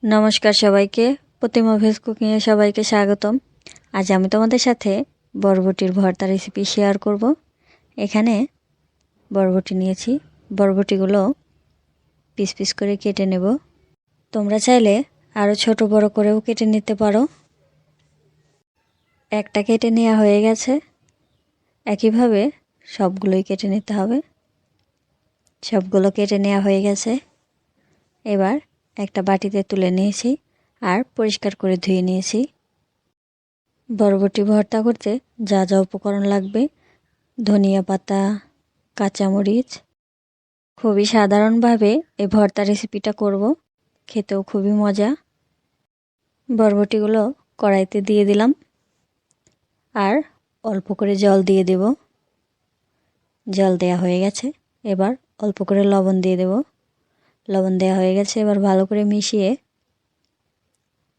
নমস্কার সবাইকে, প্রতিমা ভেজ কুকিংয়ে সবাইকে স্বাগতম। আজ আমি তোমাদের সাথে বরবটির ভর্তা রেসিপি শেয়ার করব। এখানে বরবটি নিয়েছি, বরবটিগুলো পিস পিস করে কেটে নেব। তোমরা চাইলে আরও ছোট বড় করেও কেটে নিতে পারো। একটা কেটে নেওয়া হয়ে গেছে, একইভাবে সবগুলোই কেটে নিতে হবে। সবগুলো কেটে নেওয়া হয়ে গেছে। এবার একটা বাটিতে তুলে নিয়েছি আর পরিষ্কার করে ধুয়ে নিয়েছি। বরবটি ভর্তা করতে যা যা উপকরণ লাগবে: ধনিয়া পাতা, কাঁচামরিচ। খুবই সাধারণভাবে এই ভর্তা রেসিপিটা করব, খেতেও খুবই মজা। বরবটিগুলো কড়াইতে দিয়ে দিলাম আর অল্প করে জল দিয়ে দেব। জল দেয়া হয়ে গেছে, এবার অল্প করে লবণ দিয়ে দেব। লবণ দেওয়া হয়ে গেছে, এবার ভালো করে মিশিয়ে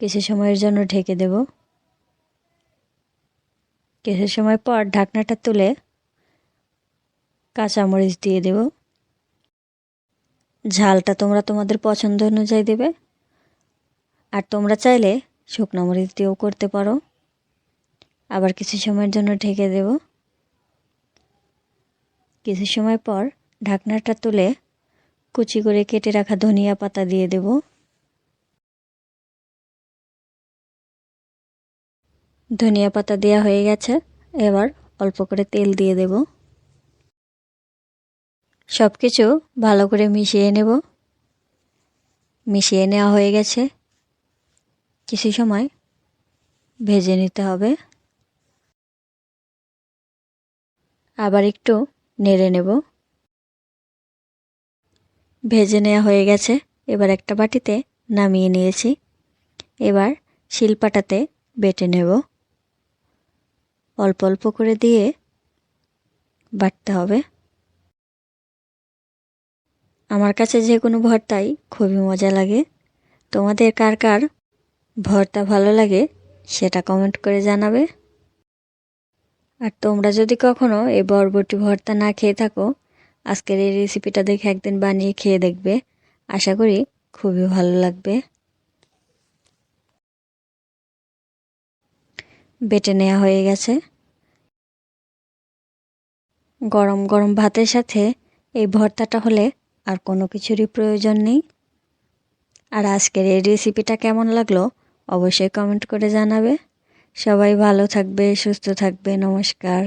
কিছু সময়ের জন্য ঢেকে দেব। কিছু সময় পর ঢাকনাটা তুলে কাঁচামরিচ দিয়ে দেব। ঝালটা তোমরা তোমাদের পছন্দ অনুযায়ী দেবে, আর তোমরা চাইলে শুকনো মরিচ দিয়েও করতে পারো। আবার কিছু সময়ের জন্য ঢেকে দেব। কিছু সময় পর ঢাকনাটা তুলে কুচি করে কেটে রাখা ধনিয়া পাতা দিয়ে দেব। ধনিয়া পাতা দেওয়া হয়ে গেছে, এবার অল্প করে তেল দিয়ে দেব। সব কিছু ভালো করে মিশিয়ে নেব। মিশিয়ে নেওয়া হয়ে গেছে, কিছু সময় ভেজে নিতে হবে। আবার একটু নেড়ে নেব। ভেজে নেওয়া হয়ে গেছে, এবার একটা বাটিতে নামিয়ে নিয়েছি। এবার শিলপাটাতে বেটে নেব। অল্প অল্প করে দিয়ে বাটতে হবে। আমার কাছে যে কোনো ভর্তাই খুবই মজা লাগে। তোমাদের কার কার ভর্তা ভালো লাগে সেটা কমেন্ট করে জানাবে। আর তোমরা যদি কখনো এই বরবটি ভর্তা না খেয়ে থাকো, আজকের এই রেসিপিটা দেখে একদিন বানিয়ে খেয়ে দেখবে। আশা করি খুবই ভালো লাগবে। বেটে নেওয়া হয়ে গেছে। গরম গরম ভাতের সাথে এই ভর্তাটা হলে আর কোনো কিছুরই প্রয়োজন নেই। আর আজকের এই রেসিপিটা কেমন লাগলো অবশ্যই কমেন্ট করে জানাবে। সবাই ভালো থাকবে, সুস্থ থাকবে। নমস্কার।